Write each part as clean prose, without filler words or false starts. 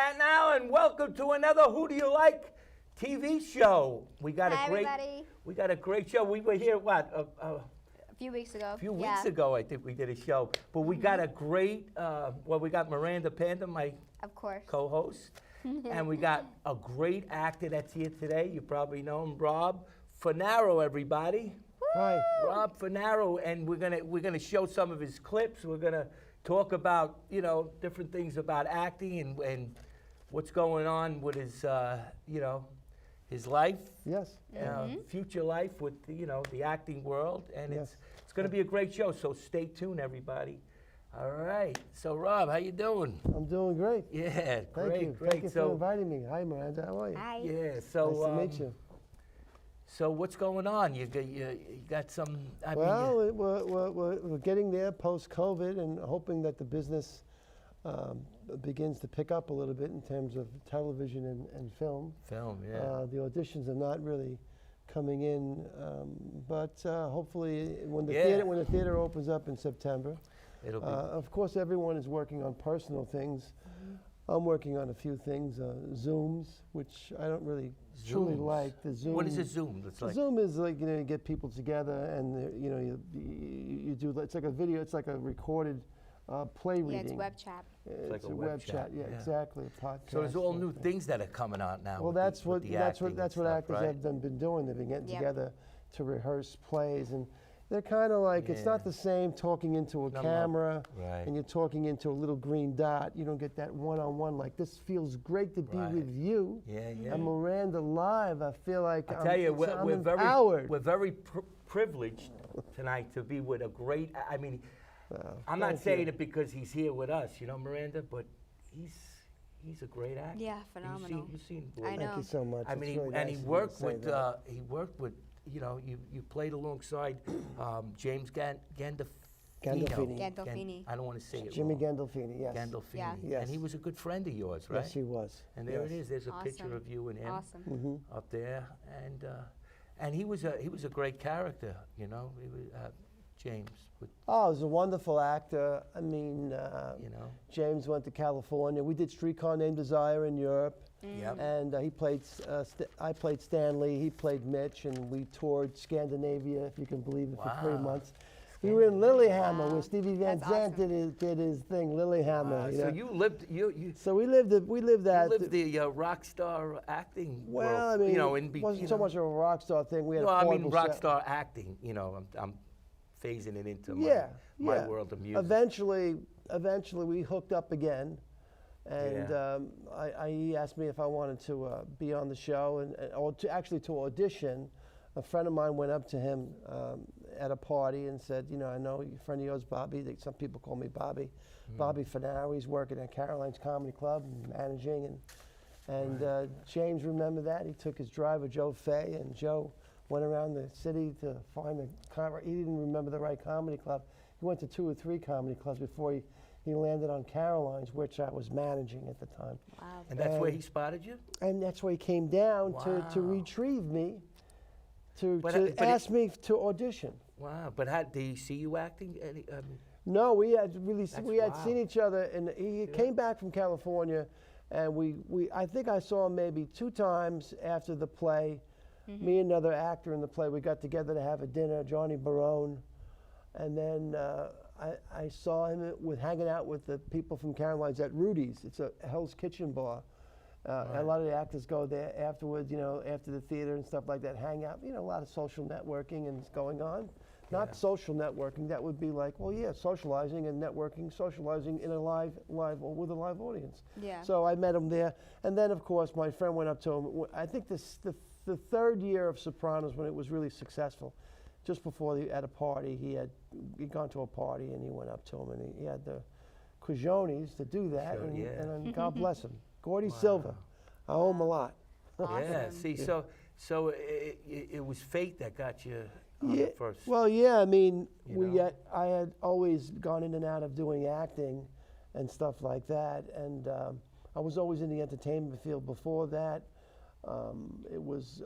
Staten and welcome to another Who Do You Like TV show. We got everybody. We got a great show. We were here A few weeks ago. A few weeks ago, I think we did a show. But we got a great. We got Miranda Panda, my of course co-host, and we got a great actor that's here today. You probably know him, Rob Funaro. Everybody. Hi. Rob Funaro, and we're gonna show some of his clips. We're gonna talk about different things about acting and what's going on with his his life. Yes. Future life with the acting world, and Yes. it's gonna be a great show. So stay tuned, everybody. All right. So Rob, how you doing? I'm doing great. Yeah, Thank you. great. Thank you for inviting me. Hi, Miranda. How are you? Hi. Yeah. So Nice to meet you. So what's going on? You got some? We're getting there post-COVID and hoping that the business begins to pick up a little bit in terms of television and film. Film, yeah. The auditions are not really coming in, but hopefully when the theater opens up in September, It'll be. of course everyone is working on personal things. I'm working on a few things, Zooms, which I don't really truly like. The Zoom. What is a Zoom? It's like Zoom is like you get people together and you do. It's like a video. It's like a recorded play reading. Yeah, it's web chat. It's like a web chat. Yeah, exactly. A podcast. So there's all new things that are coming out now. Well, that's what actors right? have been doing. They've been getting Yep. together to rehearse plays, and they're kind of like it's not the same talking into a camera Right. and you're talking into a little green dot. You don't get that one-on-one. Like this feels great to be with you. Yeah, yeah. And Miranda live. I feel like I tell you, I'm we're very privileged tonight to be with a great. I mean, I'm not saying it because he's here with us, Miranda, but he's a great actor. Yeah, phenomenal. You've seen I know. Thank you so much. I It's mean, really and nice he of you to worked say with that. you played alongside James Gandolfini. Gandolfini. I don't want to say it Jimmy wrong. Gandolfini, yes. Gandolfini. Yeah. Yes. And he was a good friend of yours, right? Yes, he was. And there it Yes. is. There's a Awesome. picture of you and him Awesome. up there, and he was a great character. He was James. Oh, he was a wonderful actor. I mean, James went to California. We did Streetcar Named Desire in Europe. Yep. And he played, I played Stanley, he played Mitch, and we toured Scandinavia, if you can believe it, for 3 months. We were in Lillehammer, where Stevie Van Zandt did his thing, Lillehammer. So you lived, So we lived that. you lived the rock star acting Well, world, I mean, in it wasn't so much of a rock star thing. We had No, a I mean portable rock set. star acting. I'm phasing it into my world of music. Eventually, we hooked up again. And he asked me if I wanted to be on the show or to audition. A friend of mine went up to him at a party and said, I know a friend of yours, Bobby. Some people call me Bobby. Bobby Funaro. He's working at Caroline's Comedy Club, managing. And James remembered that. He took his driver, Joe Fay, and Joe went around the city to find he didn't remember the right comedy club. He went to 2 or 3 comedy clubs before he landed on Caroline's, which I was managing at the time. Wow. And that's where he spotted you? And that's where he came down to retrieve me, to ask me to audition. Wow, but did he see you acting? No, we had seen each other, and he came back from California, and I think I saw him maybe 2 times after the play. Me and another actor in the play, we got together to have a dinner, Johnny Barone, and then I saw him hanging out with the people from Caroline's at Rudy's. It's a Hell's Kitchen bar. A lot of the actors go there afterwards, after the theater and stuff like that, hang out. A lot of social networking and it's going on. Not social networking. That would be like, socializing and networking, socializing in with a live audience. Yeah. So I met him there, and then of course my friend went up to him. I think the 3rd year of Sopranos when it was really successful. Just before at a party, he'd gone to a party and he went up to him and he had the cojones to do that, and God bless him. Gordy Silva, I owe him a lot. Awesome. Yeah, see, so it was fate that got you on the first. Well, I mean, I had always gone in and out of doing acting and stuff like that, and I was always in the entertainment field before that. It was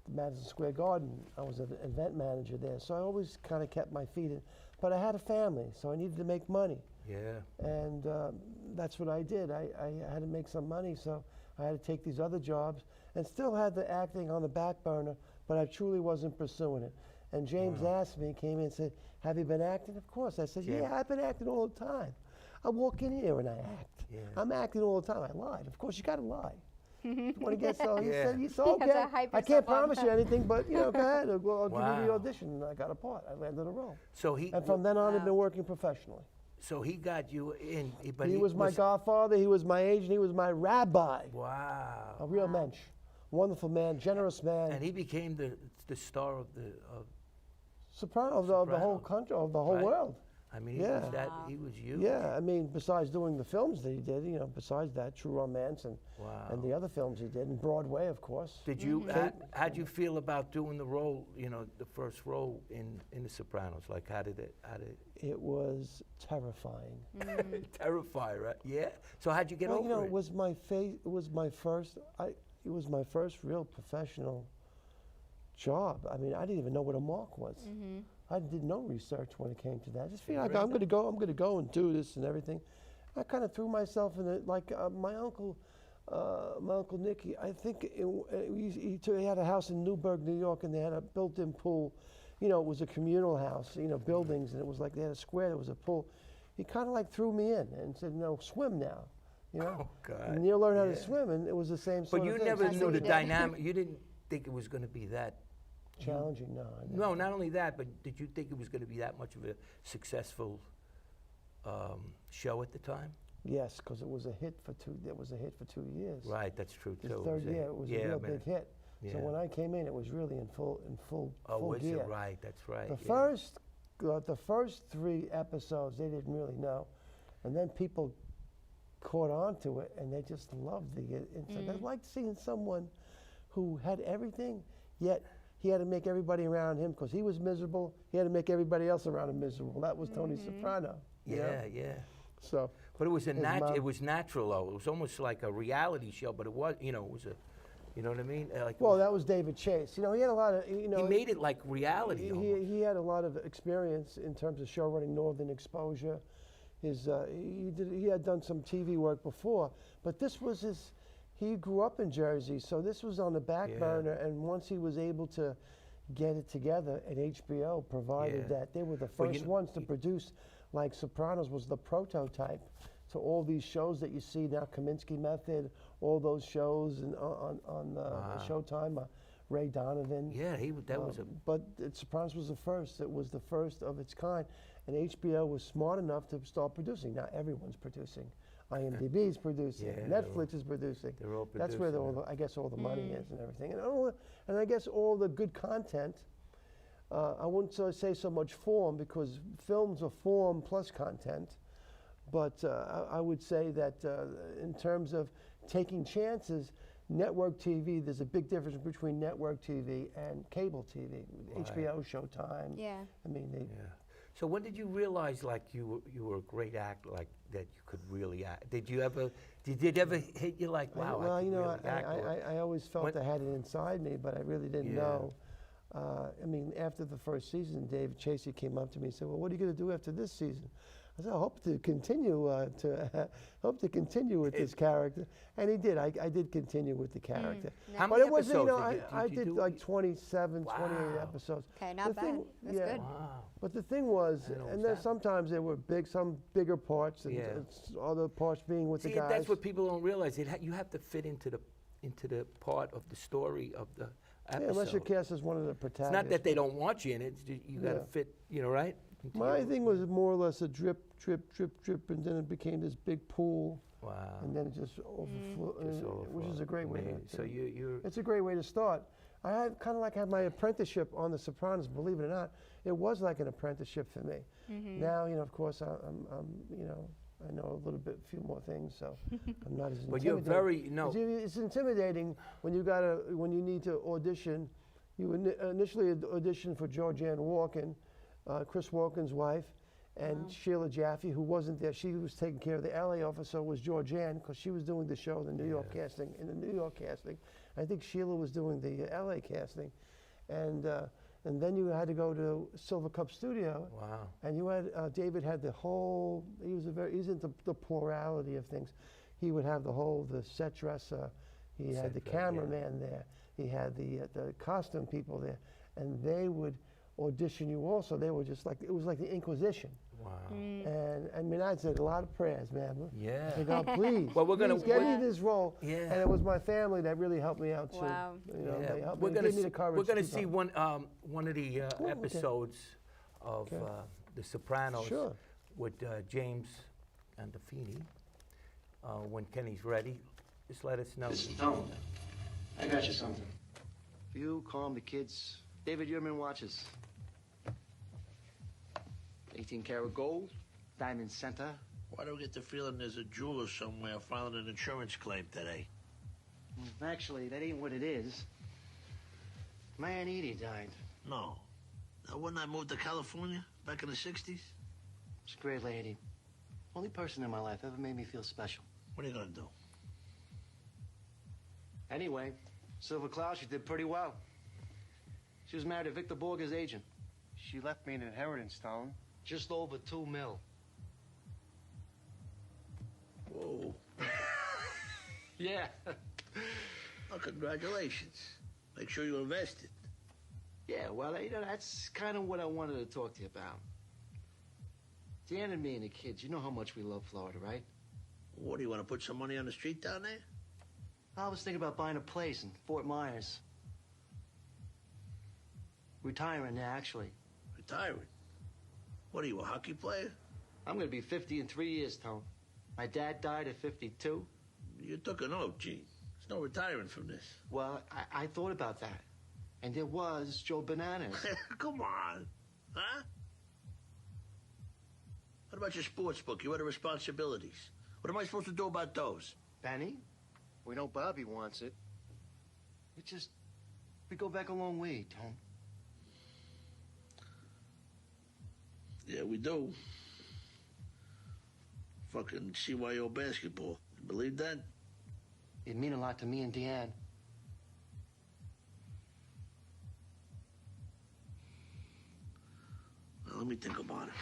Madison Square Garden. I was an event manager there, so I always kind of kept my feet in. But I had a family, so I needed to make money. Yeah. And that's what I did. I had to make some money, so I had to take these other jobs and still had the acting on the back burner, but I truly wasn't pursuing it. And James asked me, came in and said, "Have you been acting?" Of course. I said, "Yeah, I've been acting all the time. I walk in here and I act. Yeah. I'm acting all the time." I lied. Of course, you got to lie. You want to get so, he Yeah. said, "You so You have to okay. hype I yourself can't up." promise you anything, but, you know, go ahead. I'll give you the Wow. audition." And I got a part. I landed a role. So he And from then on, I've Wow. been working professionally. so he got you in, but He was my godfather. He was my agent. He was my rabbi. A Wow. real mensch. Wonderful man, generous man. And he became the star of the Soprano of the whole Soprano. country, of the whole Right. world. I mean, Yeah. he was that he was you. Yeah, I mean, besides doing the films that he did, you know, besides that, True Romance and the other films he did, and Broadway, of course. Did you how'd you feel about doing the role, you know, the first role in The Sopranos? Like how did It was terrifying. terrify, right? Yeah. So how'd you get Well, over you know, it? it was my it was my first. It was my first real professional job. I mean, I didn't even know what a mark was. I did no research when it came to that. I just figured, I'm going to go and do this and everything. I kind of threw myself in it, like my uncle Nicky. I think he had a house in Newburgh, New York, and they had a built-in pool. You know, it was a communal house. You know, buildings, and it was like they had a square. There was a pool. He kind of like threw me in and said, "No, swim now." You know, Oh God. and you'll learn how to Yeah. swim, and it was the same sort But of you thing. never That's knew what the you did. dynamic. You didn't think it was going to be that. Challenging, no. I never. No, not only that, but did you think it was going to be that much of a successful show at the time? Yes, because it was a hit for 2. It was a hit for 2 years. Right, that's true His too. third year, it was a real big hit. So Yeah. when I came in, it was really in full Oh, was gear. it right? That's right. The yeah. first 3 episodes, they didn't really know, and then people caught on to it, and they just loved the inside. I liked seeing someone who had everything, yet he had to make everybody around him, because he was miserable. He had to make everybody else around him miserable. That was Tony Soprano. you know? Yeah. So But it was His it mom- was natural though. It was almost like a reality show, but it was, you know, it was a, you know what I mean? Like well, that was David Chase. You know, he had a lot of, you know, he made it like reality. almost. he had a lot of experience in terms of show running, Northern Exposure. He had done some TV work before, but this was his. He grew up in Jersey, so this was on the back Yeah. burner. And once he was able to get it together, and HBO provided Yeah. that, they were the Well, you first know- ones to produce. Like Sopranos was the prototype to all these shows that you see now, Kaminsky Method, all those shows and on Showtime, Ray Donovan. Yeah, that was a. But Sopranos was the first. It was the first of its kind, and HBO was smart enough to start producing. Now everyone's producing. IMDb's producing. Yeah, Netflix is producing. They're all That's where producing, I guess all the money is and everything, and I guess all the good content. I wouldn't say so much form, because films are form plus content, but I would say that in terms of taking chances, network TV, there's a big difference between network TV and cable TV. HBO, Showtime. Yeah. I mean, Yeah. So when did you realize like you were a great actor, like that you could really act? Did it ever hit you like, wow, well, I you could know, really act? Or- I always felt When- I had it inside me, but I really didn't Yeah. know. I mean, after the first season, Dave Chasey came up to me and said, "Well, what are you going to do after this season?" I said, "I hope to continue with this character," and he did. I did continue with the character. How But many it wasn't, you know, episodes I did you did do? like 27, 28 Wow. episodes. Okay, not The bad. thing- That's yeah. good. Wow. But the thing was, I didn't know it and was then that. sometimes there were some bigger parts, and Yeah. other parts being with See, the guys. that's what people don't realize. You have to fit into the part of the story of the Yeah, episode. unless you're cast as one of the It's protagonists. not that they don't want you in it. You got to Yeah. fit, you know, right? into My your- thing was more or less a drip, and then it became this big pool, Wow. and then it just overflew, Just which is overflowed. a great way Amazing. to. So you're It's a great way to start. I had kind of like had my apprenticeship on The Sopranos. Believe it or not, it was like an apprenticeship for me. Now, you know, of course, I'm you know, I know a little bit, few more things, so I'm not as intimidating. But you're very It's intimidating when when you need to audition. You initially auditioned for Georgianne Walken, Chris Walken's wife, and Sheila Jaffe, who wasn't there. She was taking care of the LA office, so was Georgianne, because she was doing the show, the New York casting. I think Sheila was doing the LA casting, and And then you had to go to Silver Cup Studio. Wow. And you had, David had the whole, he's into the plurality of things. He would have the set dresser, he had the cameraman there, he had the costume people there, and they would audition you also. They were just like, it was like the Inquisition. Wow. And I mean, I said a lot of prayers, man. Yeah. I said, God, please, Well, we're gonna- please get me this role. Yeah. And it was my family that really helped me out too. Wow. You know, Yeah, they helped we're me, gonna gave me the courage. we're gonna to see go. one of the okay. episodes of Okay. The Sopranos Sure. with James and Tiffany. When Kenny's ready, just let us know. Listen, Tone, I got you something. For you, calm the kids. David Yurman watches. 18-karat gold, diamond center. Why do I get the feeling there's a jeweler somewhere filing an insurance claim today? Actually, that ain't what it is. My Aunt Edie died. No. Now, when I moved to California back in the 60s? She's a great lady. Only person in my life ever made me feel special. What are you gonna do? Anyway, Silver Cloud, she did pretty well. She was married to Victor Borger's agent. She left me an inheritance, Tone. Just over $2 million. Whoa. Yeah. Well, congratulations. Make sure you invest it. Yeah, well, you know, that's kind of what I wanted to talk to you about. Dan and me and the kids, you know how much we love Florida, right? What, do you want to put some money on the street down there? I was thinking about buying a place in Fort Myers. Retiring there, actually. Retiring? What are you, a hockey player? I'm going to be 50 in 3 years, Tone. My dad died at 52. You took an oath, Gene. There's no retiring from this. Well, I thought about that. And there was Joe Bananas. Come on. Huh? What about your sports book, your other responsibilities? What am I supposed to do about those? Benny, We know Bobby wants it. we go back a long way, Tone. Yeah, we do. Fucking CYO basketball. You believe that? It'd mean a lot to me and Deanne. Well, let me think about it.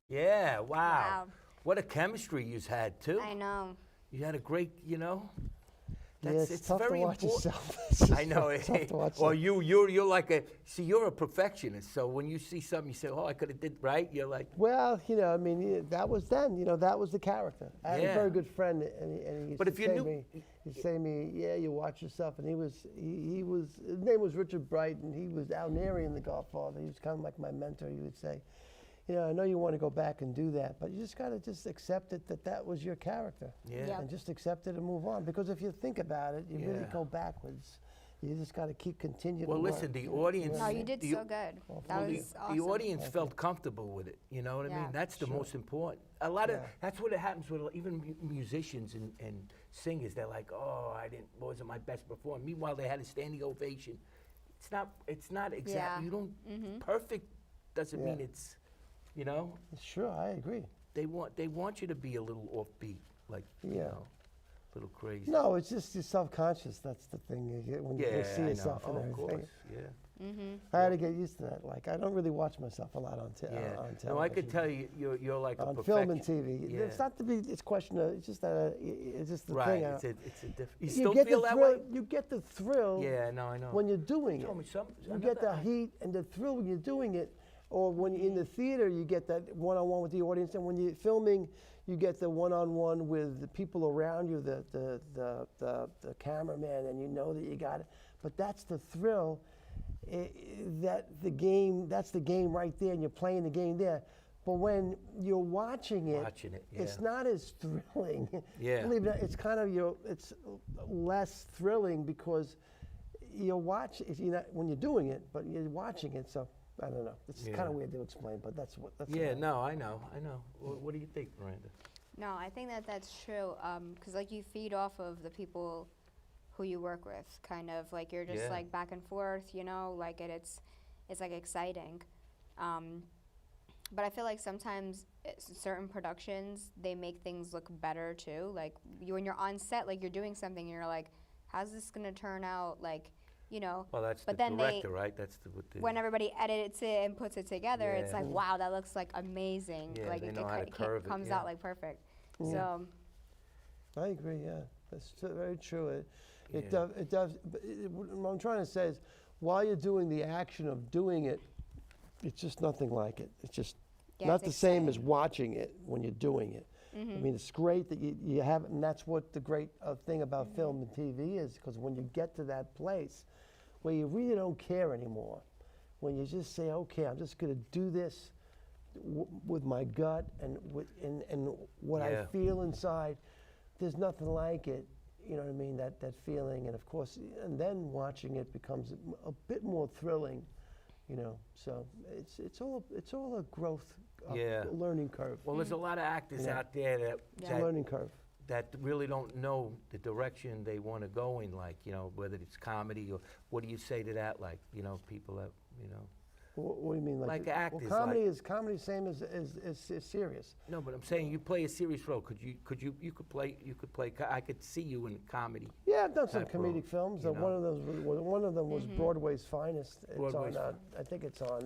Yeah, wow. Wow. What a chemistry you've had too. I know. You had a great, you know. Yeah, it's tough very to watch important. yourself. It's just I know. tough to watch Well, yourself. you're like you're a perfectionist. So when you see something, you say, "Oh, I could have did right." You're like, Well, you know, I mean, that was then. You know, that was the character. I had a Yeah. very good friend, and he used But to if you say knew- to me, he'd say to me, "Yeah, you watch yourself." And he was his name was Richard Bright, and he was Al Neri in The Godfather. He was kind of like my mentor. He would say, "You know, I know you want to go back and do that, but you just gotta just accept it that was your character, Yeah. Yep. and just accept it and move on. Because if you think about it, you really Yeah. go backwards. You just got to keep continuing. well, to listen, work, the you know? audience. No, you did the- so good. Well, That Well, was awesome. the audience felt comfortable with it. You know what I Yeah. mean? That's the Sure. most important. A lot of Yeah. that's what it happens with even musicians and singers. They're like, "Oh, wasn't my best performance." Meanwhile, they had a standing ovation. It's not exact. Yeah. You don't perfect doesn't Yeah. mean it's, you know. Sure, I agree. They want you to be a little offbeat, like you Yeah. know, a little crazy. No, it's just you're self-conscious. That's the thing you get when you Yeah, see I know. yourself and Oh, of everything. course. Yeah. I had to get used to that. Like, I don't really watch myself a lot on, Yeah. on television. No, I could tell you, you're like a on perfection. film and TV. Yeah. It's not to be. It's question of. It's just that. It's just the Right. thing. It's a different. You you still get feel the that thrill. way? You get the thrill. Yeah. No, I know. When you're doing You it, told me some. you get the heat and the thrill when you're doing it, or when you're in the theater, you get that one-on-one with the audience, and when you're filming, you get the one-on-one with the people around you, the cameraman, and you know that you got it. But that's the thrill. That's the game right there, and you're playing the game there. But when you're watching it, it's yeah. not as thrilling. Yeah. Believe it or not, it's kind of it's less thrilling because you're when you're doing it, but you're watching it. So I don't know. It's Yeah. kind of weird to explain, but that's. Yeah. about it. No, I know. What do you think, Miranda? No, I think that's true. Because like you feed off of the people who you work with, kind of like you're just Yeah. like back and forth, you know, like it's like exciting. But I feel like sometimes certain productions, they make things look better too. Like when you're on set, like you're doing something and you're like, how's this going to turn out? Like, you know. Well, that's but the then director, right? That's what the. when everybody edits it and puts it together, it's Yeah. like, wow, that looks like amazing. Yeah, like they it, know how to curve it, comes yeah. out like perfect. Yeah. So I agree. Yeah, that's very true. It Yeah. does. It does. But what I'm trying to say is, while you're doing the action of doing it, it's just nothing like it. It's just yeah, not it's the same as exciting. watching it when you're doing it. I mean, it's great that you have it, and that's what the great thing about film and TV is, because when you get to that place where you really don't care anymore, when you just say, okay, I'm just going to do this with my gut and what I Yeah. feel inside, there's nothing like it. You know what I mean? That feeling, and of course, and then watching it becomes a bit more thrilling. You know, so it's all a growth, Yeah. learning curve. Well, there's a lot of actors Yeah. out there that It's a learning curve. that really don't know the direction they want to go in, like, you know, whether it's comedy or what do you say to that, like, you know, people that, you know. What do you mean, Like well, actors, comedy like- is comedy, same as serious. No, but I'm saying you play a serious role. You could play. I could see you in comedy. Yeah, I've done some Type role, comedic films. you One of them was Broadway's Finest. It's Broadway's on. I think it's on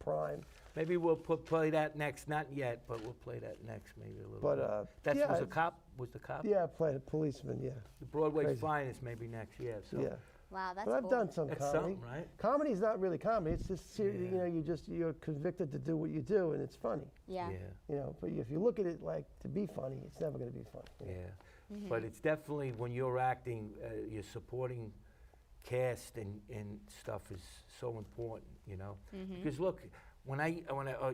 Prime. Maybe we'll play that next. Not yet, but we'll play that next. Maybe a little. But bit. That yeah, was a cop. Was the cop? Yeah, I played a policeman. Yeah, The Broadway's Crazy. Finest. Maybe next. Yeah. So yeah. wow, that's But I've cool. done some that's comedy. something, right? Comedy's not really comedy. It's just Yeah. you know, you're convicted to do what you do, and it's funny. Yeah. You know, but if you look at it like to be funny, it's never going to be funny. you know. Yeah. But it's definitely when you're acting, your supporting cast and stuff is so important, you know. Because look, when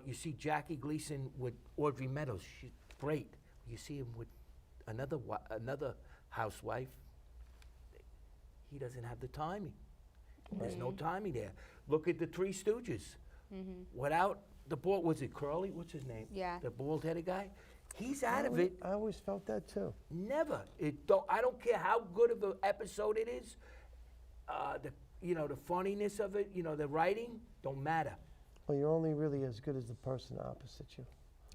you see Jackie Gleason with Audrey Meadows, she's great. You see him with another housewife, he doesn't have the timing. There's no timing there. Look at the Three Stooges. Without the bald, was it Curly? What's his name? Yeah. The bald-headed guy. He's out of it. I always felt that too. Never. I don't care how good of an episode it is. The funniness of it. You know, the writing don't matter. Well, you're only really as good as the person opposite you.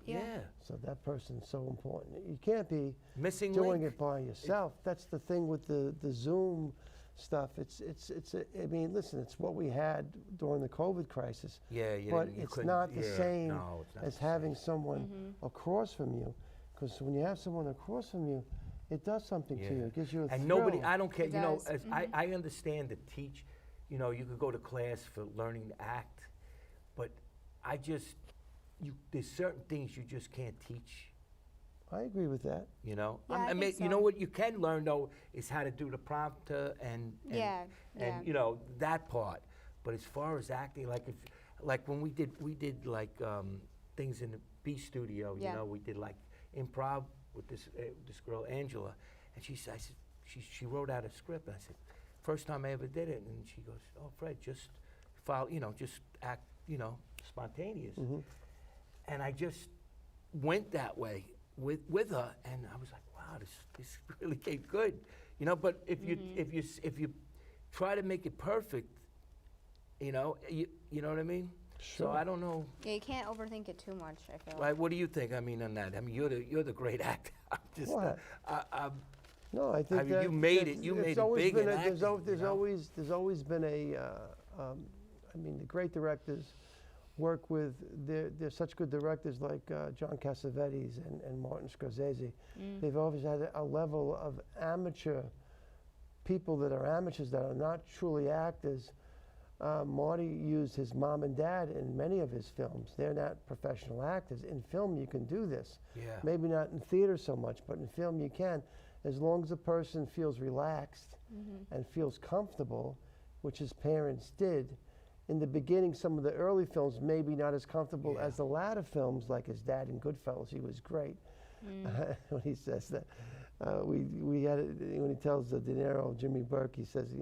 Yeah. So that person's so important. You can't be Missing doing link. it by yourself. That's the thing with the Zoom stuff. I mean, listen, it's what we had during the COVID crisis. Yeah, But it's not the same no, it's not as the same. having someone across from you. Because when you have someone across from you, it does something to you. It gives you a And thrill. nobody, I don't care, It you know, does. as I understand to teach, you know, you could go to class for learning to act, but there's certain things you just can't teach, I agree with that. you know? Yeah, I think You know so. what you can learn, though, is how to do the prompter and Yeah, yeah. you know, that part. But as far as acting, like when we did things in the B studio, Yeah. you know, we did like improv with this girl Angela, and she wrote out a script, and I said, first time I ever did it, and she goes, oh, Fred, just follow, you know, just act, you know, spontaneous. And I just went that way with her, and I was like, wow, this really came good, you know. But if you try to make it perfect, you know what I mean. Sure. So I don't know. Yeah, you can't overthink it too much, I feel. Like, what do you think? I mean, on that. I mean, you're the great actor. I'm just. What? I'm No, I think I mean, that you made that's- it. You it's made it always big been in there's acting, you know? always been I mean, the great directors work with. They're such good directors like John Cassavetes and Martin Scorsese. They've always had a level of amateur people that are amateurs that are not truly actors. Marty used his mom and dad in many of his films. They're not professional actors. In film, you can do this. Yeah. Maybe not in theater so much, but in film you can. As long as the person feels relaxed and feels comfortable, which his parents did. In the beginning, some of the early films, maybe not as comfortable Yeah. as the latter films, like his dad in Goodfellas. He was great. When he says that. We had it, when he tells De Niro, Jimmy Burke, he says,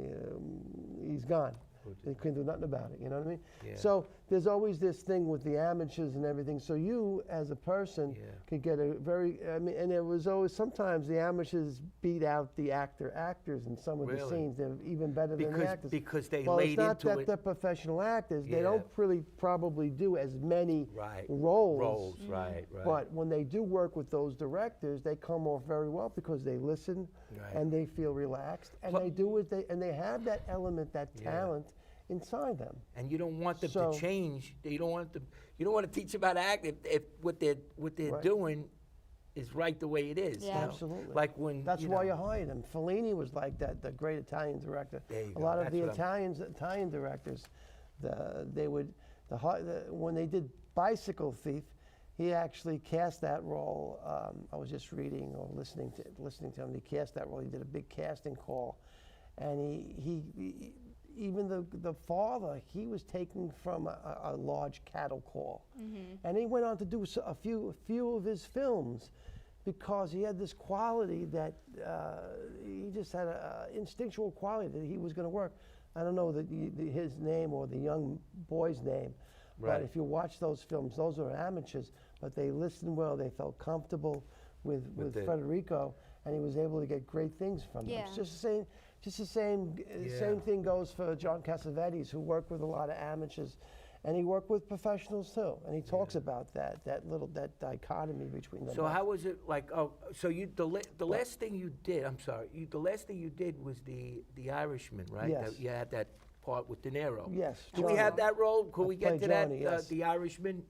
he's gone. They couldn't do nothing about it. You know what I mean? Yeah. So there's always this thing with the amateurs and everything. So you, as a person, could get a very. I mean, and it was always sometimes the amateurs beat out the actors in some of the scenes. They're even better than the actors. Because they well, laid it's not into that it. they're professional actors. They Yeah. don't really probably do as many Right. roles. Right. But when they do work with those directors, they come off very well because they listen and they feel relaxed and they do it. They have that element, that talent inside them. And you don't want them to change. You don't want them. You don't want to teach them how to act if what they're doing is right the way it is. Yeah. You know? Absolutely. Like when That's you why know, you hire them. Fellini was like that, the great Italian director. There you A go. lot of That's the what Italian directors, when they did Bicycle Thief, he actually cast that role. I was just reading or listening to him. He cast that role. He did a big casting call, and he even the father, he was taken from a large cattle call, and he went on to do a few of his films because he had this quality that he just had an instinctual quality that he was going to work. I don't know his name or the young boy's name, but if you watch those films, those are amateurs, but they listened well. They felt comfortable with Federico, and he was able to get great things from them. It's just the same thing goes for John Cassavetes, who worked with a lot of amateurs, and he worked with professionals too. And he talks about that dichotomy between them. So how was it like? Oh, so the last thing you did. I'm sorry. The last thing you did was the Irishman, right? Yes. You had that part with De Niro. Yes. Can we have that role? Could we get played to Johnny, that? yes. The Irishman.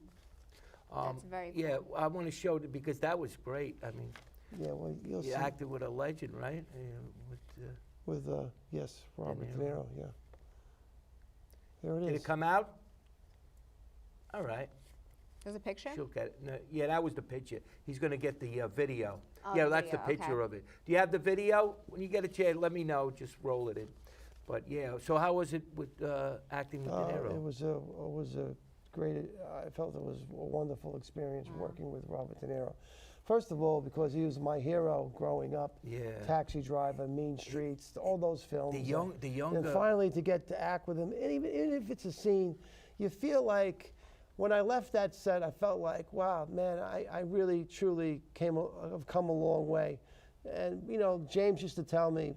That's very cool. Yeah, I want to show it because that was great. I mean, Yeah, well, you'll you see. acted with a legend, right? With yes, Robert De Niro. Niro. Yeah. There it is. Did it come out? All right. There's a picture? She'll get it. No, yeah, that was the picture. He's going to get the video. Oh, Yeah, the that's the video, picture okay. of it. Do you have the video? When you get a chance, let me know. Just roll it in. But yeah, so how was it with acting with De Niro? It was a great. I felt it was a wonderful experience working with Robert De Niro. First of all, because he was my hero growing up. Yeah. Taxi Driver, Mean Streets, all those films. The younger. And finally to get to act with him, and even if it's a scene, you feel like. When I left that set, I felt like, wow, man, I really, truly have come a long way. And, James used to tell me,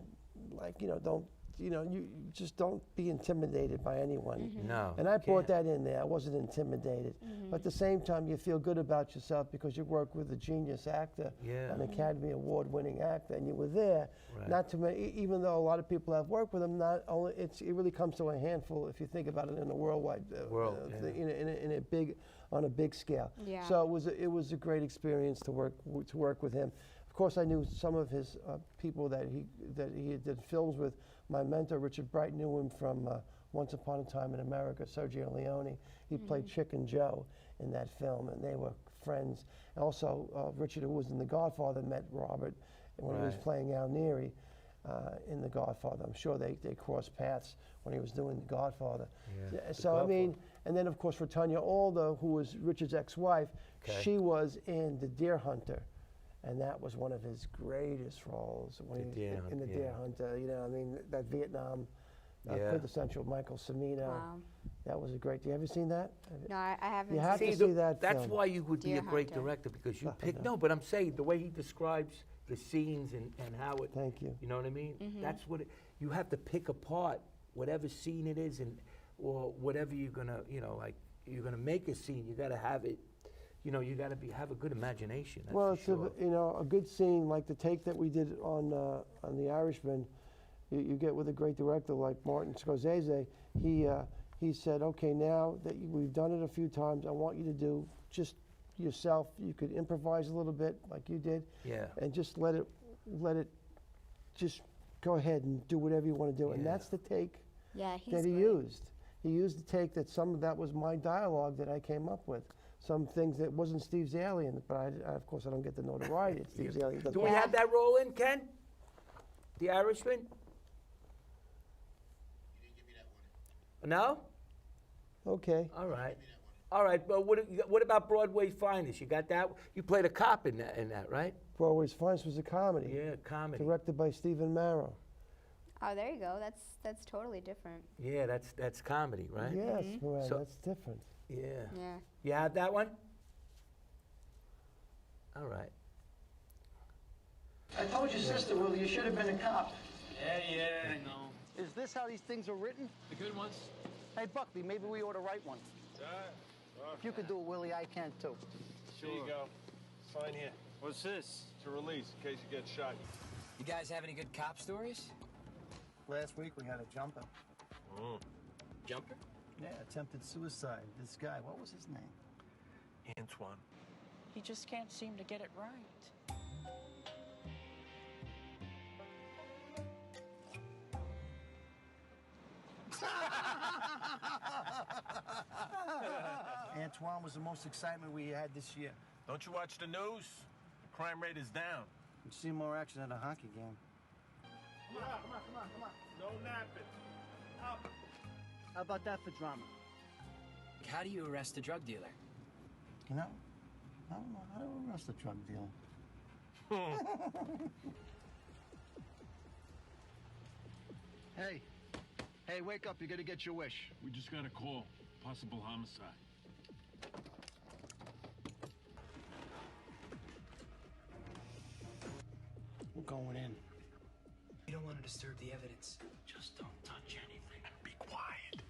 like, you just don't be intimidated by anyone. No. And I brought that in there. I wasn't intimidated. But at the same time, you feel good about yourself because you work with a genius actor, an Academy Award-winning actor, and you were there. Right. Not too many, even though a lot of people have worked with him. Not only it really comes to a handful if you think about it in a worldwide, on a big scale. Yeah. So it was a great experience to work with him. Of course, I knew some of his people that he did films with. My mentor, Richard Bright, knew him from Once Upon a Time in America, Sergio Leone. He played Chicken Joe in that film, and they were friends. And also, Richard, who was in The Godfather, met Robert when he was playing Al Neri in The Godfather. I'm sure they crossed paths when he was doing The Godfather. Yeah, So, I mean, and then, of course, for Tanya Aldo, who was Richard's ex-wife, she was in The Deer Hunter. And that was one of his greatest roles when he was in The Deer Hunter. I mean, that Vietnam quintessential Michael Cimino. Wow. That was a great. You ever seen that? No, I haven't You have seen to it. see that That's film. why you would be Deer a great Hunter. director because you pick. No, but I'm saying the way he describes the scenes and how it. Thank you. You know what I mean? That's what you have to pick apart whatever scene it is or whatever you're gonna like you're gonna make a scene. You got to have it. You got to have a good imagination. That's Well, for it's sure. a good scene like the take that we did on The Irishman. You get with a great director like Martin Scorsese. He said, okay, now that we've done it a few times, I want you to do just yourself. You could improvise a little bit like you did, and just let it just go ahead and do whatever you want to do. And that's the take Yeah, he's that he great. used. He used the take that that was my dialogue that I came up with. Some things that wasn't Steve Zalian, but of course I don't get the notoriety that Steve Zalian does. Do we have that roll in, Ken? The Irishman? No? Okay. All right. All right, but what about Broadway's Finest? You got that? You played a cop in that, right? Broadway's Finest was a comedy. Yeah, comedy. Directed by Stephen Marrow. Oh, there you go. That's totally different. Yeah, that's comedy, right? Yes, Miranda, So- that's different. Yeah. Yeah. You have that one? All right. I told your sister, Willie, you should have been a cop. Yeah, I know. Is this how these things are written? The good ones? Hey, Buckley, maybe we ought to write one. If you could do it, Willie, I can too. Here you go. Sign here. What's this? To release in case you get shot. You guys have any good cop stories? Last week we had a jumper. Jumper? Yeah, attempted suicide. This guy, what was his name? Antoine. He just can't seem to get it right. Antoine was the most excitement we had this year. Don't you watch the news? The crime rate is down. You'd see more action at a hockey game. Come on. No napping. Up. How about that for drama? How do you arrest a drug dealer? You know, I don't know how to arrest a drug dealer. Hey, wake up. You're gonna get your wish. We just got a call. Possible homicide. We're going in. You don't want to disturb the evidence. Just don't touch anything and be quiet.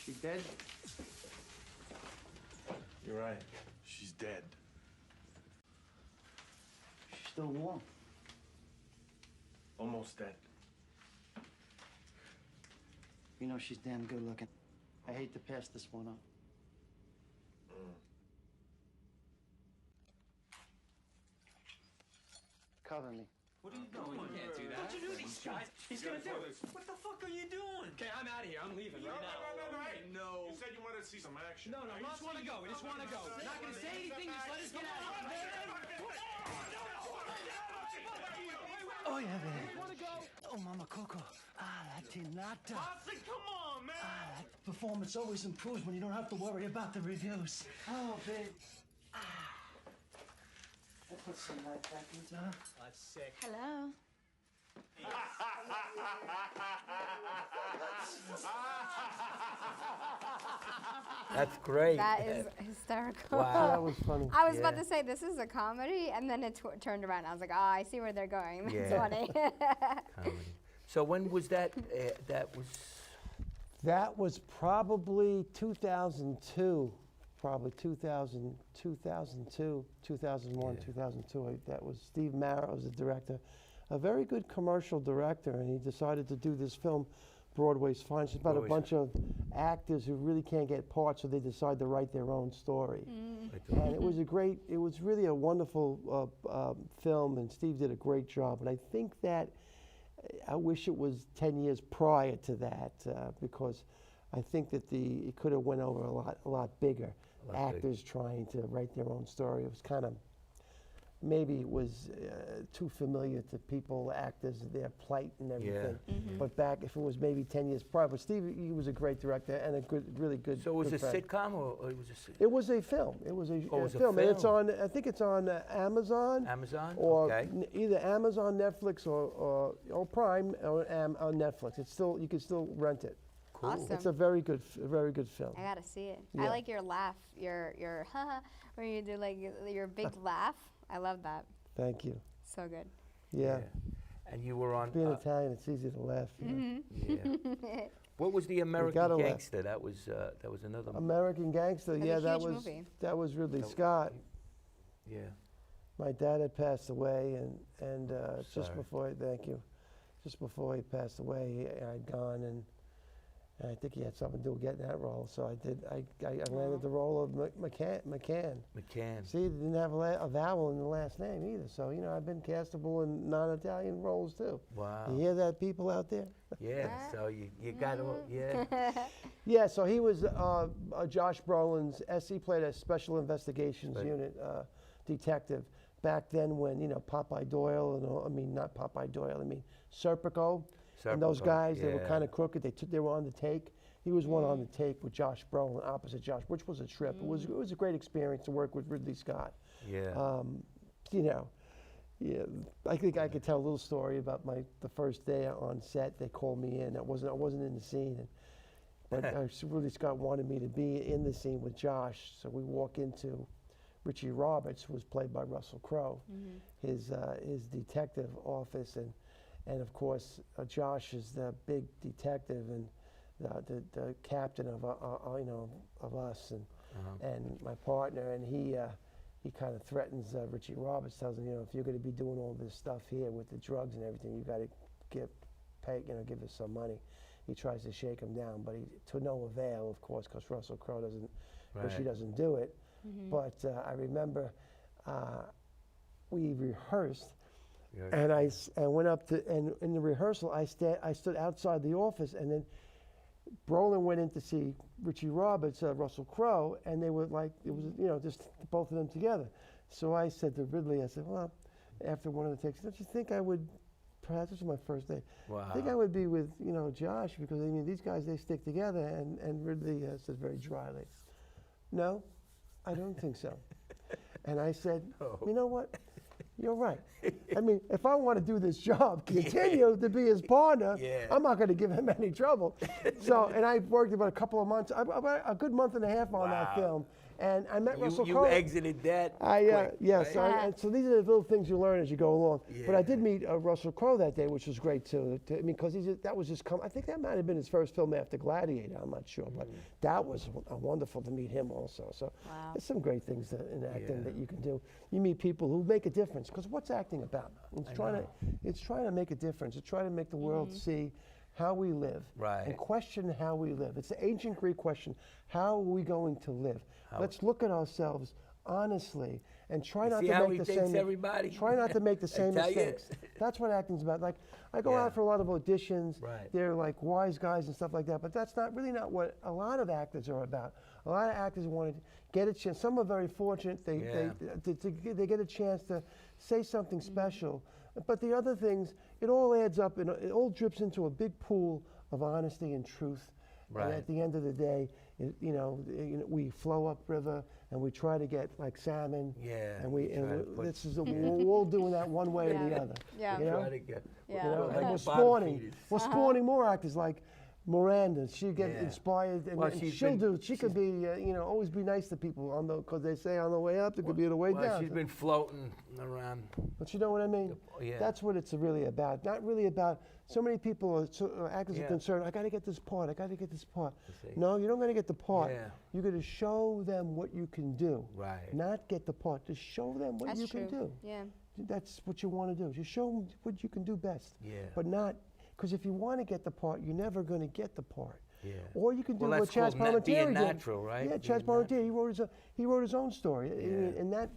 She dead? You're right. She's dead. She's still warm. Almost dead. You know she's damn good looking. I hate to pass this one up. Cover me. What are you doing? You can't do that. What you do these guys? He's gonna do it. What the fuck are you doing? Okay, I'm out of here. I'm leaving right now. No. You said you wanted to see some action. No, we just want to go. We just want to go. We're not gonna say anything. Just let us get out of here. Oh, yeah, baby. Oh, Mama Coco. Latinata. Boston, come on, man. That performance always improves when you don't have to worry about the reviews. Oh, babe. I'll put some light back into her. That's sick. Hello. That's great. That is hysterical. Wow. That was funny. I was about Yeah. to say this is a comedy, and then it turned around. I was like, oh, I see where they're going. That's Yeah. funny. Comedy. So when was that? That was probably 2002, probably 2000, 2002, 2001, Yeah. 2002. That was Steve Marrow was the director, a very good commercial director, and he decided to do this film, Broadway's Finest. It's about Broadway's a bunch of actors who really can't get parts, so they decide to write their own story. And it was it was really a wonderful film, and Steve did a great job. And I think that I wish it was 10 years prior to that, because I think that it could have went over a lot bigger. A lot bigger. Actors trying to write their own story. It was kind of, maybe it was too familiar to people, actors, their plight and everything. But back, if it was maybe 10 years prior, but Steve, he was a great director and a really good. So it was good a friend. sitcom or it was a It was a film. It was a, Oh, it was a film. And it's film. on, I think it's on Amazon. Amazon? Or Okay. either Amazon, Netflix, or Prime, or on Netflix. It's still, you can still rent it. Cool. Awesome. It's a very good film. I gotta see it. Yeah. I like your laugh, your when you do like your big laugh. I love that. Thank you. So good. Yeah. And you were on. Being Italian, it's easy to laugh. Yeah. What was the American gotta laugh. Gangster? That was another. American Gangster. That's Yeah, a that huge was movie. Ridley That- Scott. Yeah. My dad had passed away, and just Sorry. before, thank you, just before he passed away, I'd gone, and I think he had something to do with getting that role. So I landed the role of McCann. McCann. See, he didn't have a vowel in the last name either. So, I've been castable in non-Italian roles too. Wow. You hear that, people out there? Yeah. So you got to. Yeah. Yeah, so he was Josh Brolin's, he played a special investigations Right. unit detective back then when, Popeye Doyle, not Popeye Doyle, Serpico. And those Serpico, guys, they were yeah. kind of crooked. They were on the take. He was one on the tape with Josh Brolin, opposite Josh, which was a trip. It was a great experience to work with Ridley Scott. Yeah. You know, yeah, I think I could tell a little story about the first day on set. They called me in. I wasn't in the scene, but Ridley Scott wanted me to be in the scene with Josh. So we walk into Richie Roberts, who was played by Russell Crowe, his detective office, and of course Josh is the big detective and the captain of of us and my partner, and he kind of threatens Richie Roberts, tells him, if you're going to be doing all this stuff here with the drugs and everything, you got to give us some money. He tries to shake him down, but to no avail, of course, because Russell Crowe doesn't do it. But I remember we rehearsed, and I went up to, and in the rehearsal, I stood outside the office, and then Brolin went in to see Richie Roberts, Russell Crowe, and they were like, it was, just both of them together. So I said to Ridley, I said, well, after one of the takes, don't you think I would, perhaps this was my first day, I think I would be with, Josh, because these guys, they stick together, and Ridley said very dryly, no, I don't think so. And I said, you know what? You're right. I mean, if I want to do this job, continue to be his partner, I'm not going to give him any trouble. So, and I worked about a couple of months, about a good month and a half on that film. And I met Russell Crowe. You exited that quick, yes. right? So these are the little things you learn as you go along. But I did meet Russell Crowe that day, which was great too. Because that was just I think that might have been his first film after Gladiator. I'm not sure, but that was wonderful to meet him also. So there's some great things in acting that you can do. You meet people who make a difference. Because what's acting about? It's trying to make a difference. It's trying to make the world see how we live and question how we live. It's the ancient Greek question: how are we going to live? Let's look at ourselves honestly and try not to make the same. Try not to make the same mistakes. That's what acting's about. Like I go out for a lot of auditions. They're like wise guys and stuff like that. But that's really not what a lot of actors are about. A lot of actors want to get a chance. Some are very fortunate. They get a chance to say something special. But the other things, it all adds up and it all drips into a big pool of honesty and truth. And at the end of the day, we flow upriver and we try to get like salmon. And we're all doing that one way or the other. Try to get, and we're spawning more actors like Miranda. She get inspired, and she could be, always be nice to people because they say on the way up, it could be on the way down. She's been floating around. But you know what I mean? That's what it's really about. Not really about. So many people, actors are concerned. I got to get this part. I got to get this part. No, you don't got to get the part. You're going to show them what you can do. Not get the part. Just show them what you can do. That's what you want to do. Just show them what you can do best. But not. Because if you want to get the part, you're never going to get the part. Or you can do what Chaz Palminteri did. Natural, right? Yeah, Chaz Palminteri, he wrote his own story, and that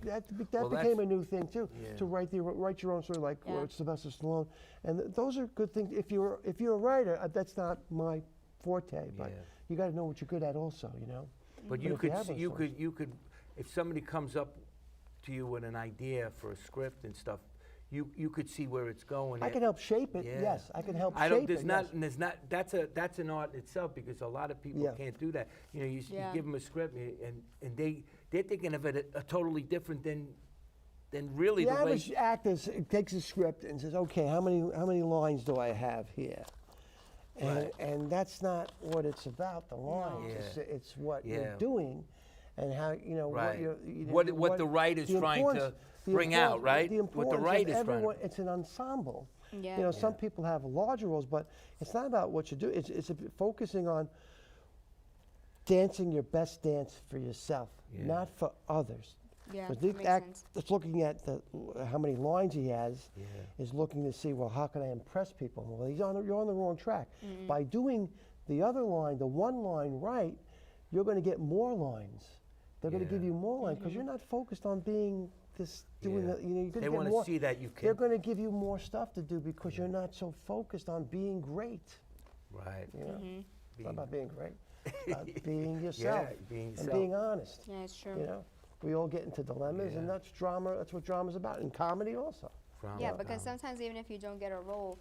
became a new thing too. To write your own story, like Sylvester Stallone, and those are good things. If you're a writer, that's not my forte, but you got to know what you're good at also, But you could, if somebody comes up to you with an idea for a script and stuff. You could see where it's going. I can help shape it. Yes, I can help shape it. That's an art itself because a lot of people can't do that. You give them a script and they're thinking of it a totally different than really the average actor takes a script and says, okay, how many lines do I have here? And that's not what it's about. The lines. It's what you're doing, and how what the writer's trying to bring out, right? What the writer's trying to. It's an ensemble. Some people have larger roles, but it's not about what you do. It's focusing on dancing your best dance for yourself, not for others. Because the act that's looking at how many lines he has is looking to see, well, how can I impress people? Well, you're on the wrong track. By doing the other line, the one line right, you're going to get more lines. They're going to give you more lines because you're not focused on being this doing. They want to see that you can. They're going to give you more stuff to do because you're not so focused on being great. It's not about being great. It's about being yourself and being honest. Yeah, it's true. We all get into dilemmas, and that's drama. That's what drama's about, and comedy also. Yeah, because sometimes even if you don't get a role,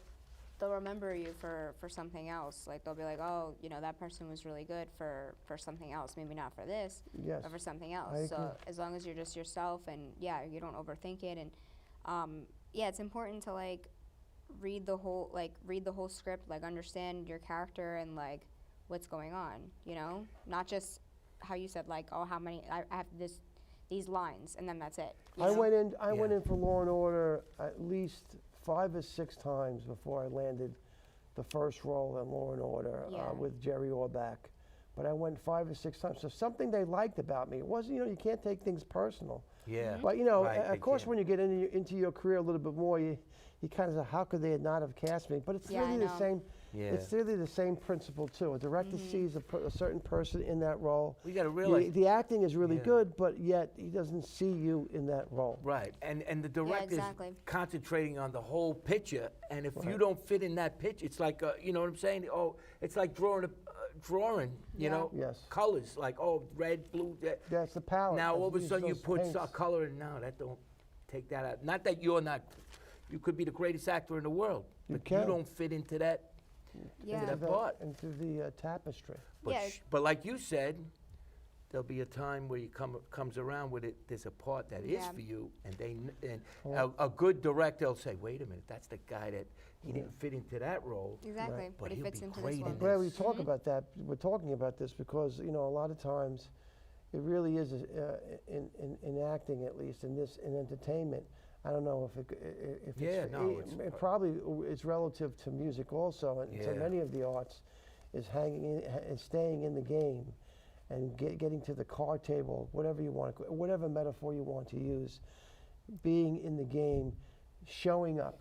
they'll remember you for something else. Like they'll be like, oh, you know, that person was really good for something else. Maybe not for this, Yes. but for something else. I So agree. as long as you're just yourself and yeah, you don't overthink it. And yeah, it's important to like read the whole script, like understand your character and like what's going on. You know, not just how you said like, oh, how many I have these lines and then that's it. you I know? went in for Law and Order at least 5 or 6 times before I landed the first role in Law and Order Yeah. with Jerry Orbach. But I went 5 or 6 times. So something they liked about me. It wasn't, you know, you can't take things personal. Yeah. But you know, Right, of they course, can't. when you get into your career a little bit more, you kind of say, how could they not have cast me? But it's Yeah, I really the know. same. Yeah. It's really the same principle too. A director sees a certain person in that role. We got to realize. The acting is really Yeah. good, but yet he doesn't see you in that role. Right, and the director's exactly. concentrating on the whole picture, and if you Right. don't fit in that picture, it's like, you know what I'm saying? Oh, it's like drawing you Yeah. know, Yes. colors, like, oh, red, blue. That's the palette. Now all of a Use sudden you those put paints. color in. No, that don't take that out. Not that you're not. You could be the greatest actor in the world, You but can. you don't fit into that. Yeah. that part. Into the tapestry. But, Yeah. but like you said, there'll be a time where you comes around with it. There's a part that is Yeah. for you, and a good director will say, "Wait a minute, that's the guy that he didn't fit into that role." Exactly. Right. But he he'll fits be into great this in one. this. Glad we talk about that. We're talking about this because you know a lot of times, it really is in acting, at least in entertainment. I don't know if Yeah, it's, no, it probably is relative to music also, and to Yeah. many of the arts, is staying in the game, and getting to the card table, whatever you want, whatever metaphor you want to use, being in the game, showing up.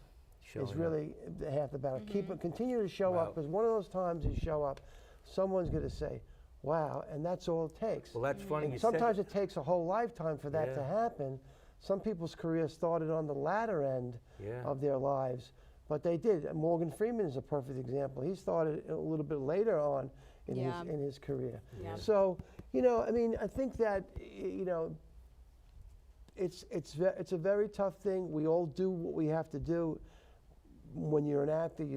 Is really half the battle. Continue to show up, because one of those times you show up, someone's going to say, wow, and that's all it takes. Well, that's funny. And you said sometimes that. it takes a whole lifetime for that to Yeah. happen. Some people's careers started on the latter end Yeah. of their lives, but they did. Morgan Freeman is a perfect example. He started a little bit later on in Yeah. his career. Yeah. So, you know, I mean, I think that, you know, it's a very tough thing. We all do what we have to do. When you're an actor, you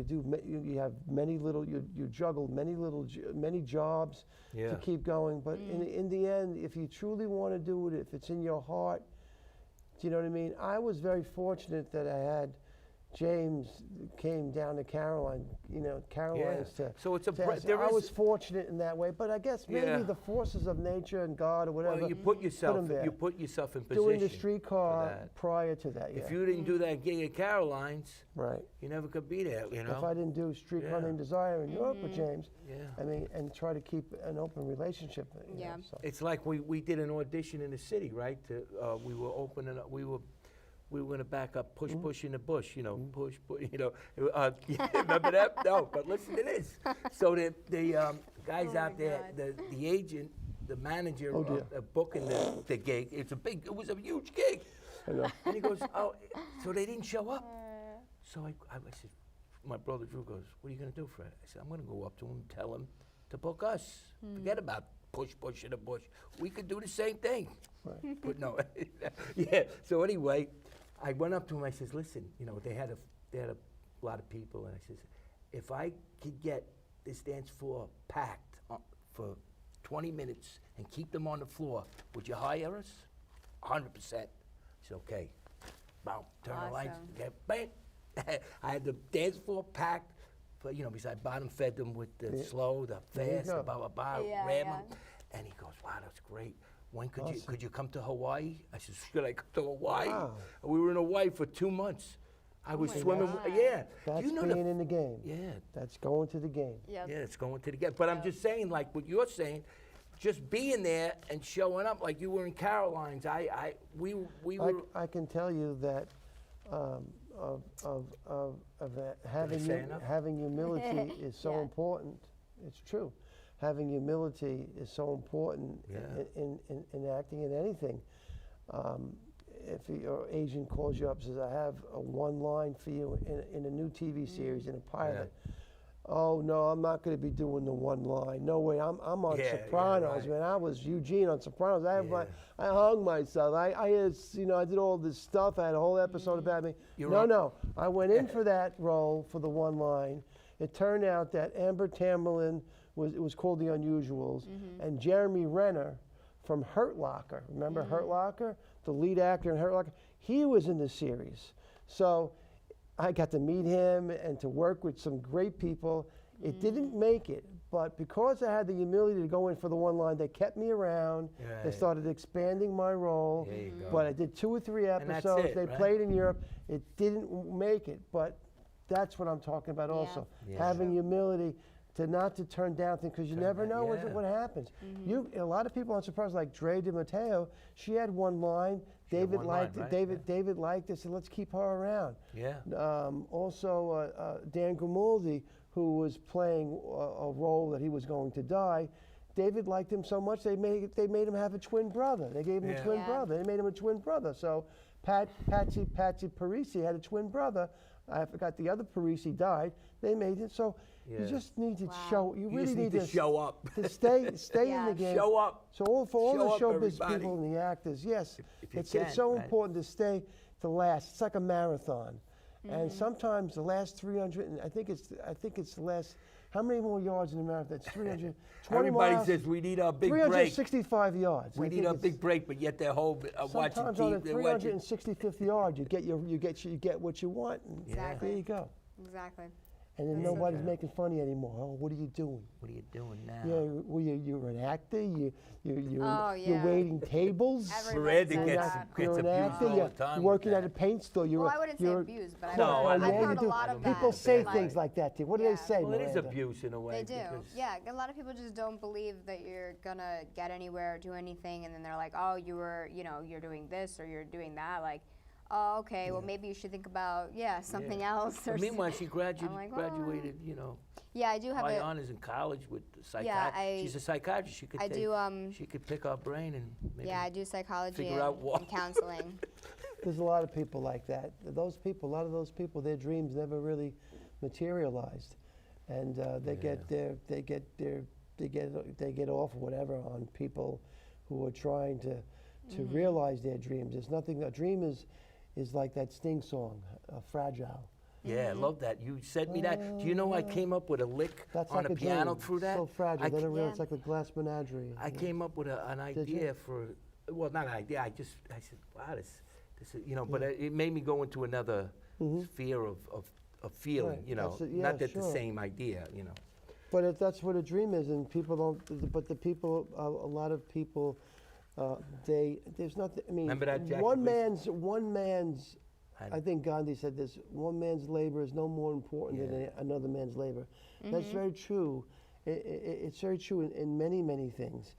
have you juggle many jobs Yeah. to keep going. But in the end, if you truly want to do it, if it's in your heart, do you know what I mean? I was very fortunate that I had James came down to Caroline's to. So it's a to bre- ask- there I is- was fortunate in that way, but I guess maybe Yeah. the forces of nature and God or whatever. Well, you put yourself. him there. You put yourself in position. Doing the for streetcar that. prior to that. If yeah. you didn't do that gig at Caroline's, Right. you never could be there. You know. If I didn't do Streetcar Yeah. Named Desire in Europe with James, Yeah. I mean, and try to keep an open relationship. you know, Yeah. so. It's like we did an audition in the city, right? We were opening up. We were going to back up, push in the bush, you know, push, you know. Remember that? No, but listen to this. So the guys out there, the agent, the manager Oh, dear. booking the gig. It was a huge gig. I know. And he goes, oh, so they didn't show up. So I said, my brother Drew goes, what are you going to do, Fred? I said, I'm going to go up to him and tell him to book us. Forget about push in the bush. We could do the same thing. Right. But no, yeah. So anyway, I went up to him. I says, listen, you know, they had a lot of people, and I says, if I could get this dance floor packed for 20 minutes and keep them on the floor, would you hire us? 100%. He said, okay. Boom. Turn the lights. Awesome. Get bang. I had the dance floor packed. But you know, because I bottom fed them with the slow, the There you fast, the go. blah blah blah, Yeah, ram yeah. 'em. And he goes, wow, that's great. When could Awesome. could you come to Hawaii? I said, should I come to Hawaii? Wow. We were in Hawaii for 2 months. I was my swimming. God. Yeah. That's you know being in the game. Yeah. That's going to the game. Yep. Yeah, it's going to the game. But I'm just saying, like what you're saying, just being there and showing up like you were in Caroline's. We were. I can tell you that having humility is so Yeah. important. It's true. Having humility is so important Yeah. in acting and anything. If your agent calls you up and says, I have a one line for you in a new TV series, in a pilot, Oh no, I'm not going to be doing the one line. No way. I'm on Sopranos, man. I was Eugene on Sopranos. I hung myself. I did all this stuff. I had a whole episode about me. No. I went in for that role for the one line. It turned out that Amber Tamberlin was called The Unusuals, and Jeremy Renner from Hurt Locker. Remember Hurt Locker? The lead actor in Hurt Locker. He was in the series. So I got to meet him and to work with some great people. It didn't make it, but because I had the humility to go in for the one line, they kept me around. Right. They started expanding my role. There you go. But I did 2 or 3 And that's episodes. it, They right? played in Europe. It didn't make it, but that's what I'm talking about also. Yeah. Having humility to not to turn down things, because you never know what happens. A lot of people on Sopranos, like Dre DiMatteo, she had one line. David liked it. David liked it, so let's keep her around. Yeah. Also, Dan Grimaldi, who was playing a role that he was going to die, David liked him so much they made him have a twin brother. They gave him a twin brother. They made him a twin brother. So Patsy Parisi had a twin brother. I forgot the other Parisi died. They made it. So you just need to show. You really need to show up. To stay in the game. Show up. So for all the Show up, showbiz everybody. people and the actors, yes, If you it's can, so right? important to stay to last. It's like a marathon, and sometimes the last 300. And I think it's the last. How many more yards in the marathon? It's 320 Everybody miles. says we need a big break. 365 yards. We need a big break, but yet they're home watching Sometimes on the TV. They're watching. 365th yard, you get what you want. And Exactly. There you go. Exactly. And then nobody's making fun of you anymore. Oh, what are you doing? What are you doing now? Yeah, well, you're an actor. You're yeah. waiting tables. Miranda says gets that. abused You're an actor. all the time. You're with working at that. a paint store. Well, I wouldn't say abuse, but No, I've yeah, heard you a do. lot of People that. say like, things like that to you. What do they say, Well, it is Miranda? abuse in a way. They do. because- Yeah, a lot of people just don't believe that you're gonna get anywhere or do anything, and then they're like, "Oh, you're doing this or you're doing that." Like, oh, okay, well maybe you should think about something else. Or But meanwhile, she graduated. I'm like, well, graduated. Yeah, I do have high a. honors in college with psychiatry. Yeah, She's a psychiatrist. She could I do. She could pick our brain and maybe Yeah, I do psychology figure out what. and counseling. There's a lot of people like that. A lot of those people, their dreams never really materialized, and they get off or whatever on people who are trying to realize their dreams. There's nothing. A dream is like that Sting song, Fragile. Yeah, I love that. You sent me that. Do you know I came up with a lick That's on like a piano dream. through that? So fragile. I Then I c- realized it's like a glass menagerie. I came up with an Did you? idea for, well, not an idea. I said, wow, this is, but it made me go into another sphere of feeling, Right. That's it, yeah, not that the sure. same idea, But that's what a dream is, and people don't. But the people, a lot of people, there's nothing. I mean, Remember that, Jack? one man's. I think Gandhi said this: one man's labor is no more important than another man's labor. That's very true. It's very true in many things.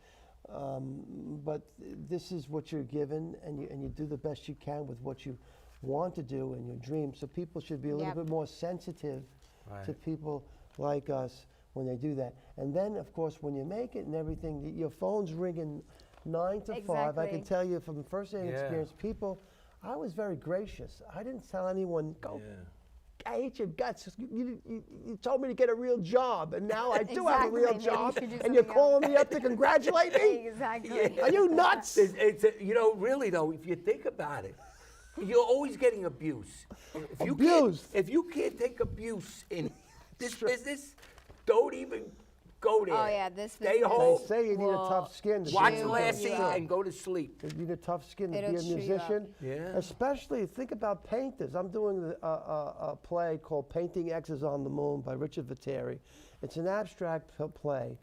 But this is what you're given, and you do the best you can with what you want to do in your dream. So people should be a little bit more sensitive to people like us when they do that. And then, of course, when you make it and everything, your phone's ringing 9 to 5. I can tell you from first-hand experience, people. I was very gracious. I didn't tell anyone, I hate your guts. You told me to get a real job, and now I do have a real Exactly. Maybe you job, should do and you're something calling me up to congratulate me? Exactly. Are you nuts? It's really though, if you think about it, you're always getting abuse. If you can't take abuse in this business, don't even go there. Oh yeah, this. Stay business home. They say you need a tough skin to Watch be able Lassie to and go to sleep. You need a tough skin to It'll be a chew you up. musician. Yeah. Especially, think about painters. I'm doing a play called Painting X's on the Moon by Richard Viteri. It's an abstract play,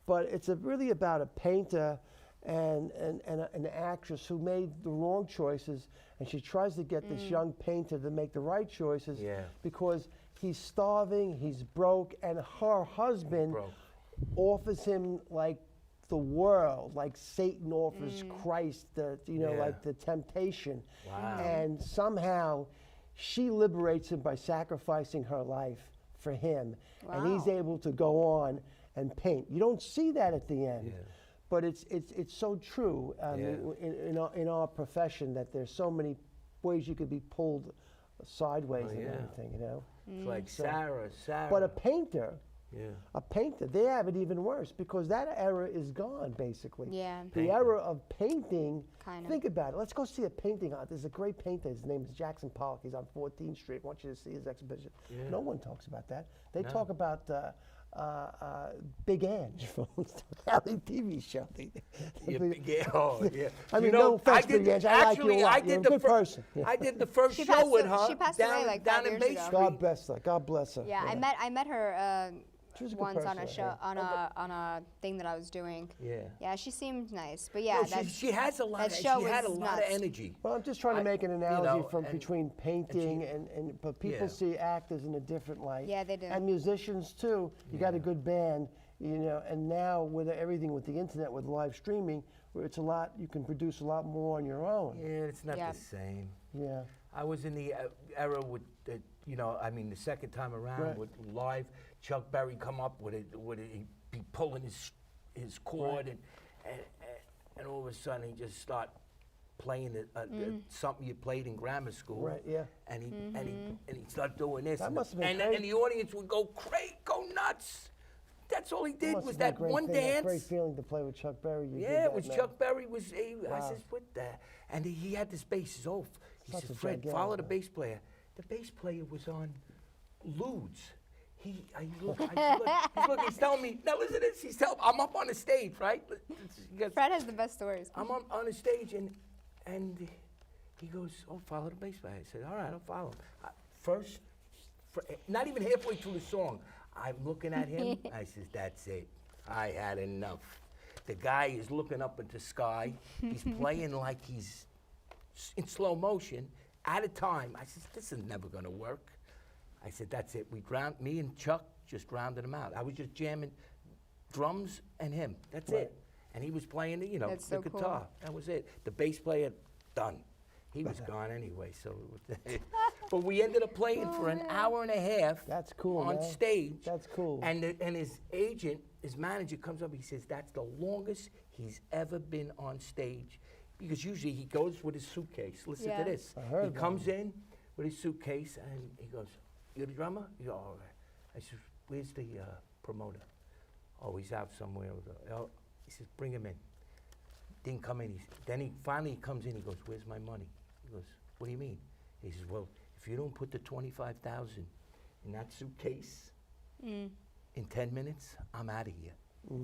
but it's really about a painter and an actress who made the wrong choices, and she tries to get this young painter to make the right choices because he's starving, he's broke, and her husband offers him like the world, like Satan offers Christ, like the temptation. Wow. And somehow she liberates him by sacrificing her life for him. And he's able to go on and paint. You don't see that at the end. But it's so true in our profession that there's so many ways you could be pulled sideways and everything, It's like Sarah. But a painter, Yeah. they have it even worse because that era is gone, basically. Yeah. The era of painting, Kind of. think about it. Let's go see a painting art. There's a great painter. His name is Jackson Pollock. He's on 14th Street. I want you to see his exhibition. Yeah. No one talks about that. They talk about Big Ange from the TV show. Yeah, yeah, oh, yeah. I mean, You know, no offense, I did- Big Ange. I like you a actually, lot. I You're did a the good fir- person. Yeah. I did the first She show passed with a- her she passed down, away, like, down 5 in years Bay ago. Street. God bless her. God bless her. Yeah, I met her She was a good once on a person, show yeah. on a thing that I was doing. Yeah. Yeah, she seemed nice, but yeah, No, that she has a lot. that Of, show she had a was lot of nuts. energy. Well, I'm just trying to make an you analogy know, from and- between painting but people Yeah. see actors in a different light. Yeah, they do. And musicians too. You got a good band, you know, and now with everything with the internet, with live streaming, where it's a lot, you can produce a lot more on your own. Yeah, it's not Yeah. the same. Yeah. I was in the era with, you know, I mean, the second time around Right. with live, Chuck Berry come up with it, he'd be pulling his cord, and all of a sudden he just start playing something you played in grammar school. Right, yeah. And he started doing this. That and, must have been and, great. and the audience would go crazy, go nuts. That's all he did Must was have been a that great one thing, that dance. great feeling to play with Chuck Berry. You did Yeah, that, it was man. Chuck Berry. I Wow. says, what the? And he had this bass. He Such says, a Fred, gigantic follow the man. bass player. The bass player was on Ludes. He's he's telling me, now listen to this. I'm up on the stage, right? Fred has the best stories. I'm on the stage, and he goes, oh, follow the bass player. I said, all right, I'll follow him. First, not even halfway through the song, I'm looking at him. I says, that's it. I had enough. The guy is looking up into sky. He's playing like he's in slow motion at a time. I said, this is never gonna work. I said, that's it. Me and Chuck just rounded him out. I was just jamming drums and him. That's it. And he was playing the, That's the so cool. guitar. That was it. The bass player, done. He was gone anyway, so. But we ended up playing for an hour and a half. That's cool, on man. stage. That's cool. And his agent, his manager comes up. He says that's the longest he's ever been on stage, because usually he goes with his suitcase. Listen Yeah. to this. I heard He that. comes in with his suitcase and he goes, "You're the drummer?" You go, "All right." I said, "Where's the promoter?" "Oh, he's out somewhere." Oh. He says, "Bring him in." Didn't come in. Then he finally comes in. He goes, "Where's my money?" He goes, "What do you mean?" He says, "Well, if you don't put the 25,000 in that suitcase in 10 minutes, I'm out of here."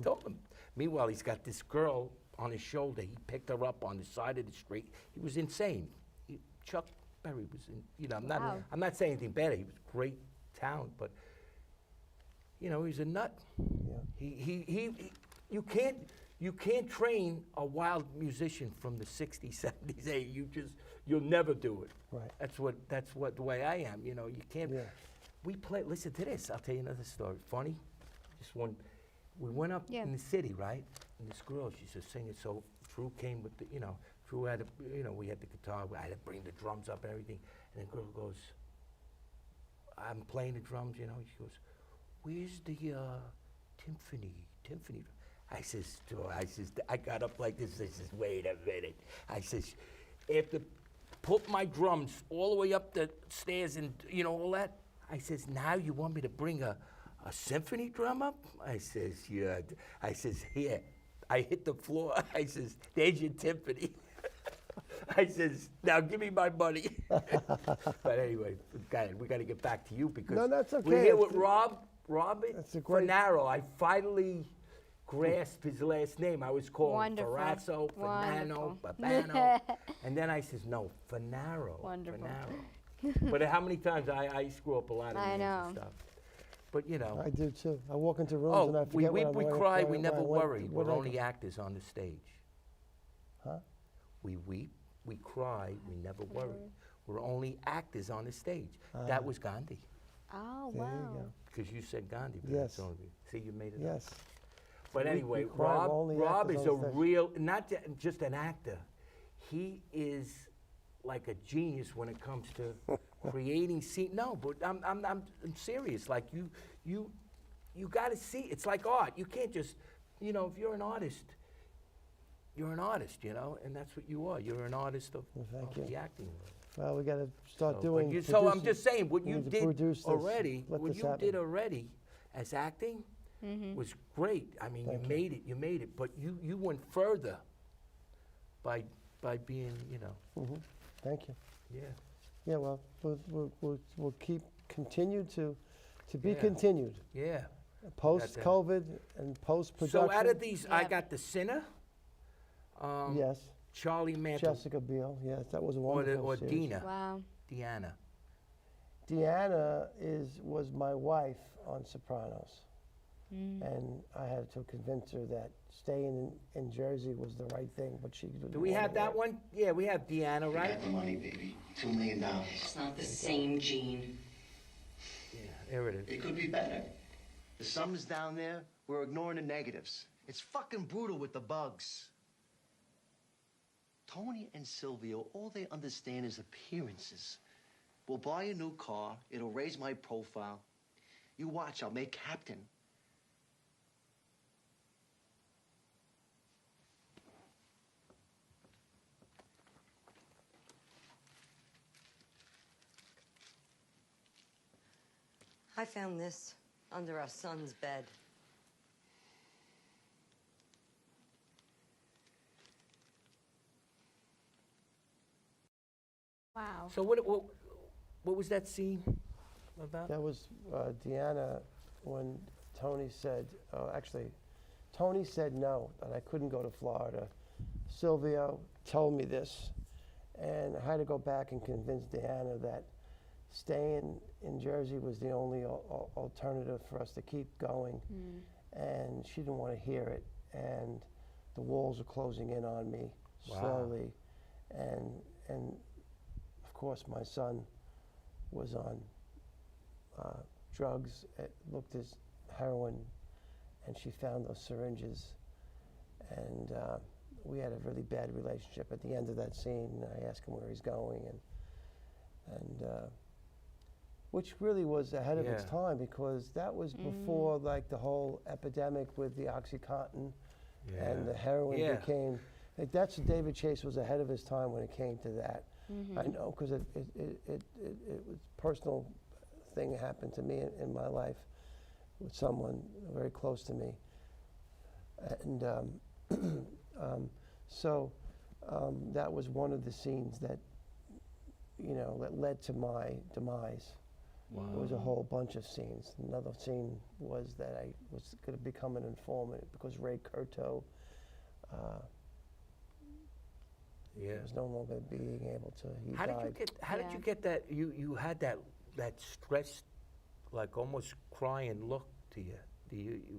Told him. Meanwhile, he's got this girl on his shoulder. He picked her up on the side of the street. He was insane. Chuck Berry was in, Wow. I'm not saying anything bad. He was great talent, but he's a nut. Yeah. You can't train a wild musician from the 60s, 70s, 80s. You'll never do it. Right. That's what the way I am. You can't. Yeah. We play. Listen to this. I'll tell you another story. Funny. Just one. We went up Yeah. in the city, right? And this girl, she's just singing. So Drew came with the, Drew had, we had the guitar. I had to bring the drums up and everything. And the girl goes, I'm playing the drums, She goes, "Where's the Tiffany?" I says, I got up like this. I says, "Wait a minute." I says, after put my drums all the way up the stairs and all that, I says, "Now you want me to bring a symphony drum up?" I says, "Yeah." I says, "Here." I hit the floor. I says, "There's your Tiffany." I says, "Now give me my money." But anyway, we got to get back to you because No, that's okay. we're here with Rob That's a great- Funaro. I finally grasped his last name. I was called Wonderful. Ferrazzo, Funano, Wonderful. Babano. And then I says, no, Funaro. Wonderful. Funaro. But how many times I screw up a lot of I names know. and stuff. But I do too. I walk into rooms and I we forget weep, what we I'm cry, wearing, we never worry. what We're I- only actors on the stage. Huh? We weep, we cry, we never worry. We're only actors on the stage. That was Gandhi. Oh, There wow. you go. Because you said Gandhi. But Yes. that's only- See, you made it up. Yes. But We anyway, cry, we're only Rob actors is on a stage. real, not just an actor. He is like a genius when it comes to creating scene. No, but I'm serious. Like you got to see. It's like art. You can't just, if you're an artist, you're an artist, and that's what you are. You're an artist of Well, thank you. the acting world. Well, we got to start So, doing. so I'm producing. just saying, what We you need to did produce this, already, let what this you happen. did already as acting was great. I mean, you made it, but you went further by being, you know. Thank you. Yeah. Yeah, well, we'll continue to be Yeah. continued. Yeah. Post-COVID and post-production. So out of these, I got the Sinner. Yes. Charlie Mantle. Jessica Biel, yes, that was a wonderful Or series. Dina. Wow. Deanna. Deanna was my wife on Sopranos. And I had to convince her that staying in Jersey was the right thing, but she didn't. Do we have that one? Yeah, we have Deanna, right? Got the money, baby. $2 million. It's not the same, Gene. Yeah, there it is. It could be better. The sums down there, we're ignoring the negatives. It's fucking brutal with the bugs. Tony and Silvio, all they understand is appearances. We'll buy a new car. It'll raise my profile. You watch, I'll make captain. I found this under our son's bed. Wow. So what was that scene about? That was Deanna when Tony said, actually, Tony said no, that I couldn't go to Florida. Silvio told me this, and I had to go back and convince Deanna that staying in Jersey was the only alternative for us to keep going. And she didn't want to hear it, and the walls are closing in on me slowly. And of course, my son was on drugs, looked as heroin, and she found those syringes. And we had a really bad relationship. At the end of that scene, I asked him where he's going, and which really was ahead of its time, because that was before like the whole epidemic with the OxyContin and the heroin became. Like, that's David Chase was ahead of his time when it came to that. I know, because it was a personal thing that happened to me in my life with someone very close to me, and so that was one of the scenes that that led to my demise. Wow. There was a whole bunch of scenes. Another scene was that I was going to become an informant because Ray Curto was no longer being able to. He died. How did you get that? You had that stressed, like almost crying look to you.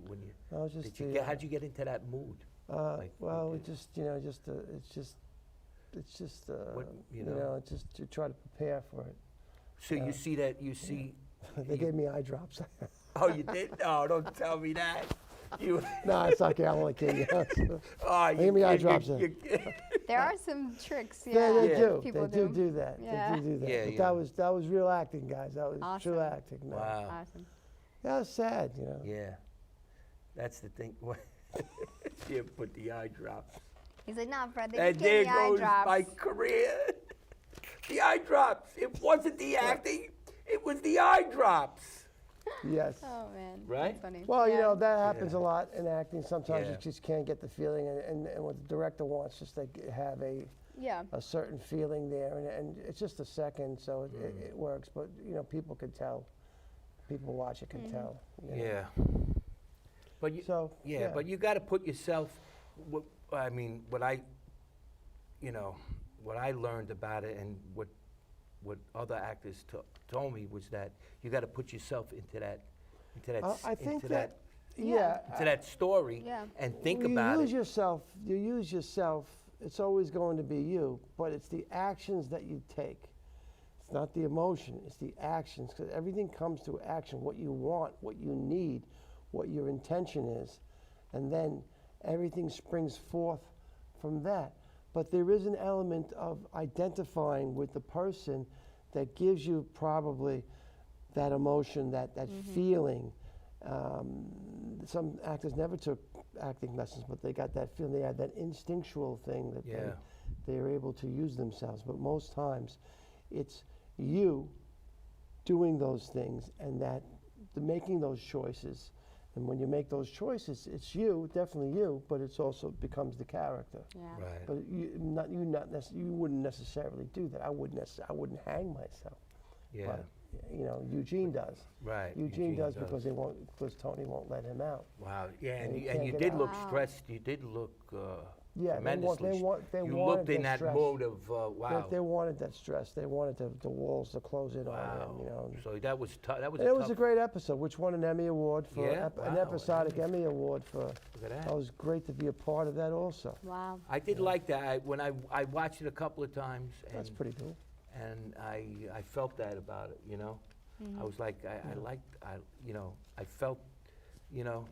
When you? I was just. How'd you get into that mood? Well, it's just to try to prepare for it. So you see that, you see... They gave me eye drops. Oh, you did? No, don't tell me that. No, it's okay. I'm only kidding. Oh, they gave me eye drops. There are some tricks, They do. People do that. Yeah. They do that. Yeah, But that was real acting, guys. That was Awesome. true acting. Man. Wow. Awesome. That was sad, Yeah. That's the thing. You put the eye drops. He's like, nah, Fred, they And just gave there me eye goes drops. my career. The eye drops. It wasn't the acting. It was the eye drops. Yes. Oh, man. Right? That's funny. Well, that happens a lot in acting. Sometimes Yeah. you just can't get the feeling, and what the director wants just to have a certain feeling there, and it's just a second, so it works. But people can tell. People watch it can tell. Yeah. But but you got to put yourself. What I learned about it, and what other actors told me was that you got to put yourself into that story and think about it. You use yourself. It's always going to be you, but it's the actions that you take. It's not the emotion. It's the actions, because everything comes through action. What you want, what you need, what your intention is, and then everything springs forth from that. But there is an element of identifying with the person that gives you probably that emotion, that feeling. Some actors never took acting lessons, but they got that feeling. They had that instinctual thing that they are able to use themselves. But most times, It's you doing those things and making those choices. And when you make those choices, it's you, definitely you, but it's also becomes the character. Yeah. Right. But you wouldn't necessarily do that. I wouldn't hang myself. Yeah. But, Eugene does. Right. Eugene does because Tony won't let him out. Wow. Yeah, And he and can't you get did out. look stressed. You did look Yeah, tremendously. they you wanted looked in that stress. mode of wow. They wanted that stress. They wanted the walls to close in Wow. on him. So that was tough. That was. And it was a great episode, which won an Emmy Award for Yeah? an Wow. episodic Emmy Award for. Look at that. That was great to be a part of that also. Wow. I did like that. When I watched it a couple of times. And, That's pretty cool. And I felt that about it. I was like I felt.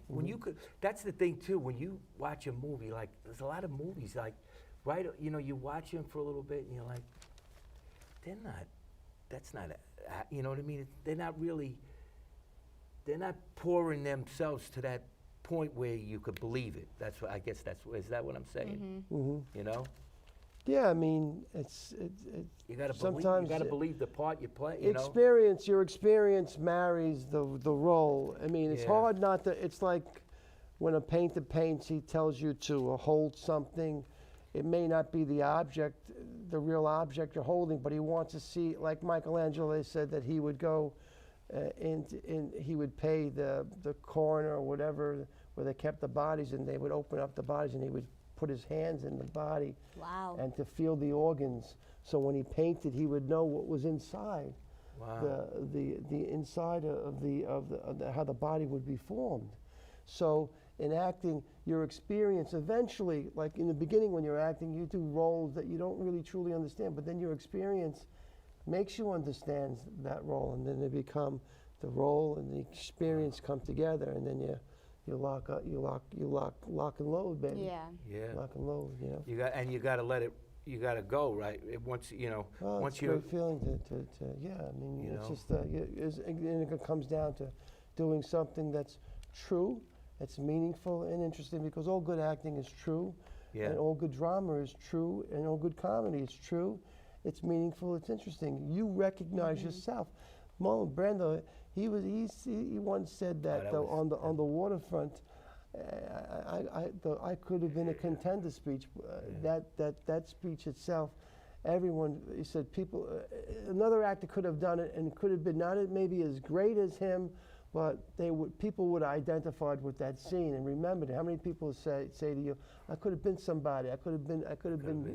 When you could. That's the thing too. When you watch a movie, like there's a lot of movies like. Right, you watch them for a little bit, and you're like, that's not, you know what I mean? They're not pouring themselves to that point where you could believe it. Is that what I'm saying? Mm-hmm. Yeah, I mean, you gotta sometimes believe the part you play. Your experience marries the role. I mean, it's hard not to. It's like when a painter paints, he tells you to hold something. It may not be the real object you're holding, but he wants to see, like Michelangelo said, that he would go he would pay the coroner or whatever where they kept the bodies, and they would open up the bodies, and he would put his hands in the body. Wow. And to feel the organs. So when he painted, he would know what was inside. Wow. The inside of how the body would be formed. So in acting, your experience eventually, like in the beginning when you're acting, you do roles that you don't really truly understand, but then your experience makes you understand that role, and then they become the role and the experience come together, and then you lock and load, baby. Yeah. Yeah. Lock and load, You gotta let it. You gotta go, right? Once it's a great feeling to I mean, it's just and it comes down to doing something that's true. It's meaningful and interesting, because all good acting is true, and all good drama is true, and all good comedy is true. It's meaningful. It's interesting. You recognize yourself. Marlon Brando, he once said that on the waterfront. I could have been a contender speech. That speech itself, he said another actor could have done it, and could have been not maybe as great as him. But people would have identified with that scene and remembered it. How many people say to you, "I could have been somebody. I could have been.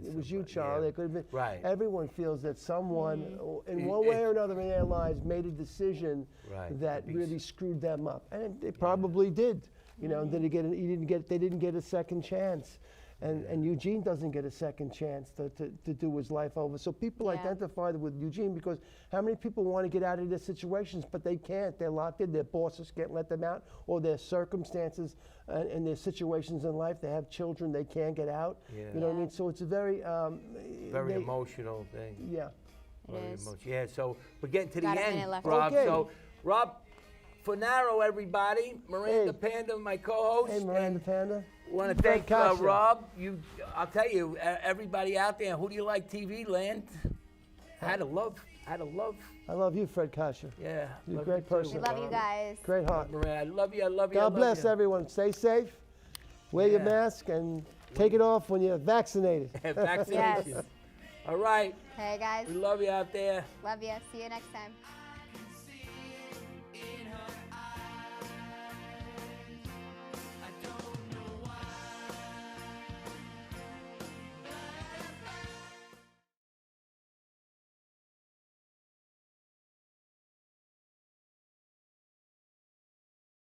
It was you, Charlie. Yeah. I could have been." Right. Everyone feels that someone, in one way or another in their lives, made a decision that really screwed them up, and they probably did. And they didn't get a second chance. And Eugene doesn't get a second chance to do his life over. So people identify with Eugene, because how many people want to get out of their situations, but they can't. They're locked in. Their bosses can't let them out, or their circumstances and their situations in life. They have children. They can't get out. Yeah. You know what I mean? So it's a very emotional thing. Yeah. Very emotional. Yeah. So we're getting to Got the a end, minute left. Rob. Okay. So Rob Funaro, everybody. Miranda Panda, my co-host. Hey, Miranda Panda. Want to thank Coscia. Rob. I'll tell you, everybody out there, who do you like, TV land? I had a love. I love you, Fred Coscia. Yeah. You're a great person. We love you guys. Great heart. Miranda, I love you. God bless everyone. Stay safe. Wear your mask and take it off when you're vaccinated. Vaccination. Yes. All right. Hey guys. We love you out there. Love you. See you next time.